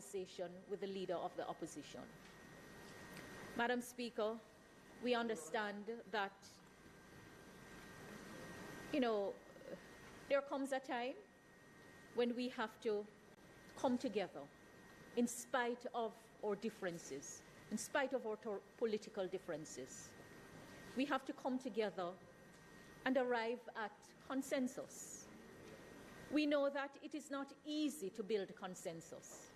conversation with the Leader of the Opposition. Madam Speaker, we understand that, there comes a time when we have to come together in spite of our differences, in spite of our political differences. We have to come together and arrive at consensus. We know that it is not easy to build consensus.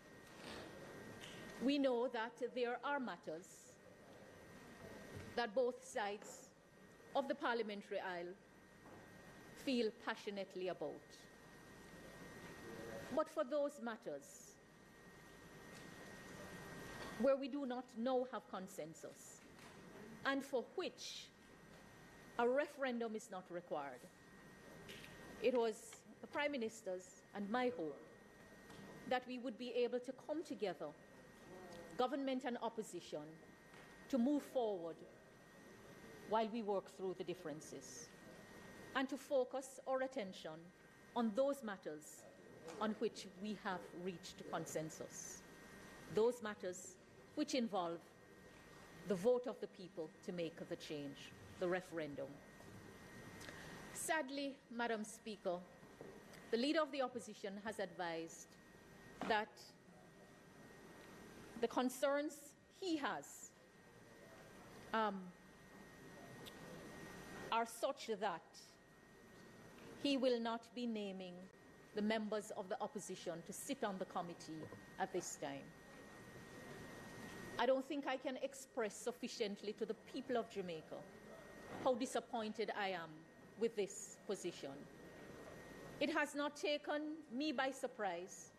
We know that there are matters that both sides of the parliamentary aisle feel passionately about. But for those matters where we do not now have consensus and for which a referendum is not required, it was the Prime Minister's and my hope that we would be able to come together, government and opposition, to move forward while we work through the differences and to focus our attention on those matters on which we have reached consensus, those matters which involve the vote of the people to make the change, the referendum. Sadly, Madam Speaker, the Leader of the Opposition has advised that the concerns he has are such that he will not be naming the members of the opposition to sit on the committee at this time. I don't think I can express sufficiently to the people of Jamaica how disappointed I am with this position. It has not taken me by surprise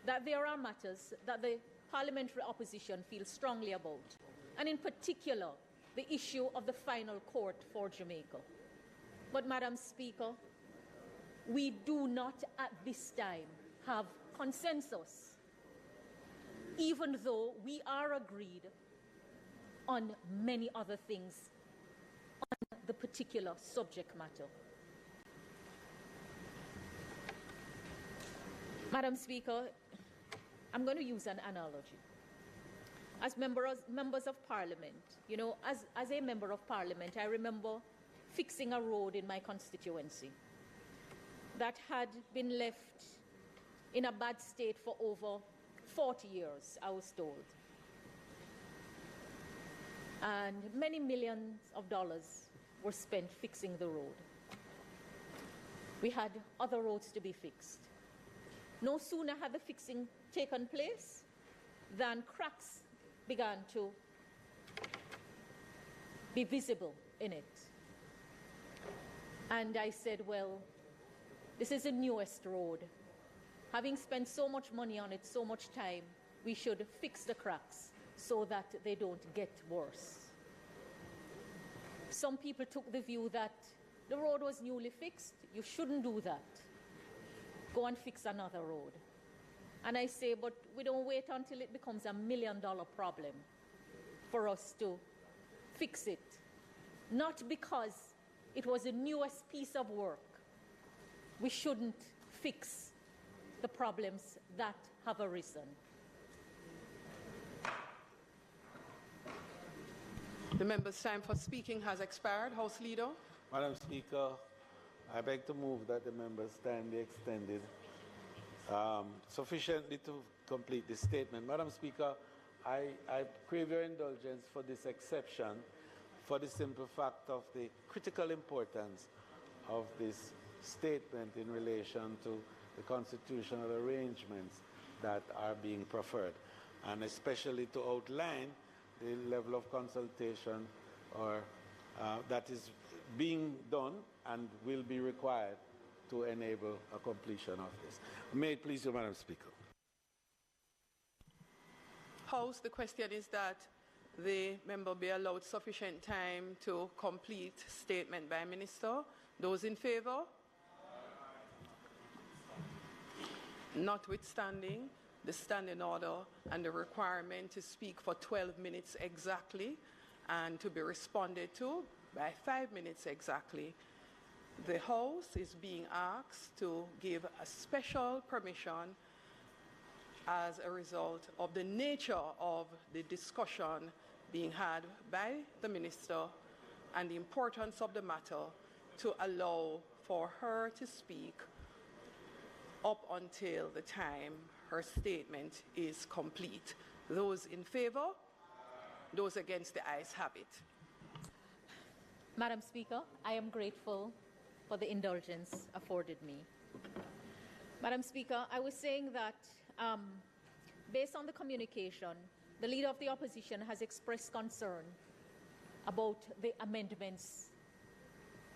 that there are matters that the parliamentary opposition feels strongly about, and in particular, the issue of the final court for Jamaica. But, Madam Speaker, we do not at this time have consensus, even though we are agreed on many other things on the particular subject matter. Madam Speaker, I'm going to use an analogy. As members of Parliament, as a member of Parliament, I remember fixing a road in my constituency that had been left in a bad state for over 40 years, I was told. And many millions of dollars were spent fixing the road. We had other roads to be fixed. No sooner had the fixing taken place than cracks began to be visible in it. And I said, well, this is the newest road. Having spent so much money on it, so much time, we should fix the cracks so that they don't get worse. Some people took the view that the road was newly fixed. You shouldn't do that. Go and fix another road. And I say, but we don't wait until it becomes $1 million problem for us to fix it. Not because it was the newest piece of work. We shouldn't fix the problems that have arisen. The member's time for speaking has expired. House Leader. Madam Speaker, I beg to move that the member's time be extended sufficiently to complete this statement. Madam Speaker, I crave your indulgence for this exception for the simple fact of the critical importance of this statement in relation to the constitutional arrangements that are being preferred, and especially to outline the level of consultation that is being done and will be required to enable a completion of this. May it please you, Madam Speaker. House, the question is that the member be allowed sufficient time to complete statement by Minister. Those in favour? Notwithstanding the standing order and the requirement to speak for 12 minutes exactly and to be responded to by 5 minutes exactly, the House is being asked to give a special permission as a result of the nature of the discussion being had by the Minister and the importance of the matter, to allow for her to speak up until the time her statement is complete. Those in favor? Those against, the ayes have it. Madam Speaker, I am grateful for the indulgence afforded me. Madam Speaker, I was saying that based on the communication, the Leader of the Opposition has expressed concern about the amendments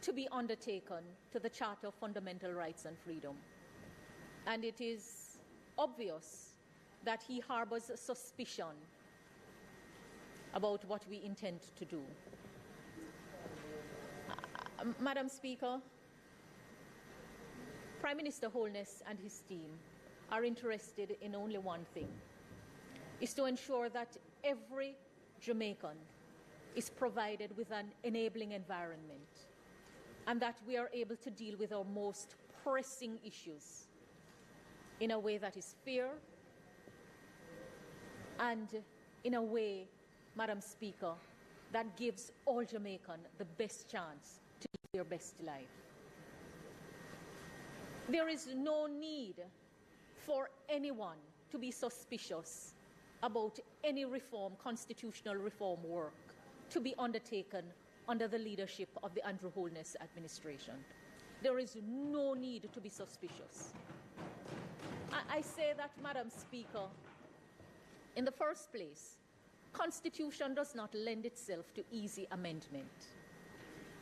to be undertaken to the Charter of Fundamental Rights and Freedom. And it is obvious that he harbors suspicion about what we intend to do. Madam Speaker, Prime Minister Holness and his team are interested in only one thing, is to ensure that every Jamaican is provided with an enabling environment and that we are able to deal with our most pressing issues in a way that is fair and in a way, Madam Speaker, that gives all Jamaicans the best chance to live their best life. There is no need for anyone to be suspicious about any reform, constitutional reform work to be undertaken under the leadership of the Andrew Holness administration. There is no need to be suspicious. I say that, Madam Speaker, in the first place, Constitution does not lend itself to easy amendment.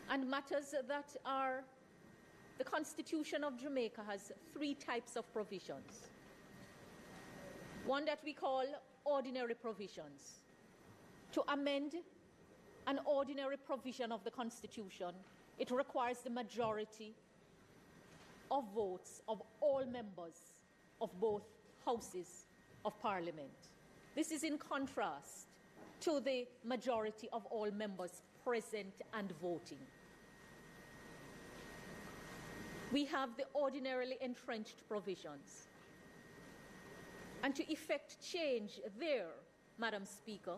And matters that are, the Constitution of Jamaica has 3 types of provisions. One that we call ordinary provisions. To amend an ordinary provision of the Constitution, it requires the majority of votes of all members of both houses of Parliament. This is in contrast to the majority of all members present and voting. We have the ordinarily entrenched provisions. And to effect change there, Madam Speaker,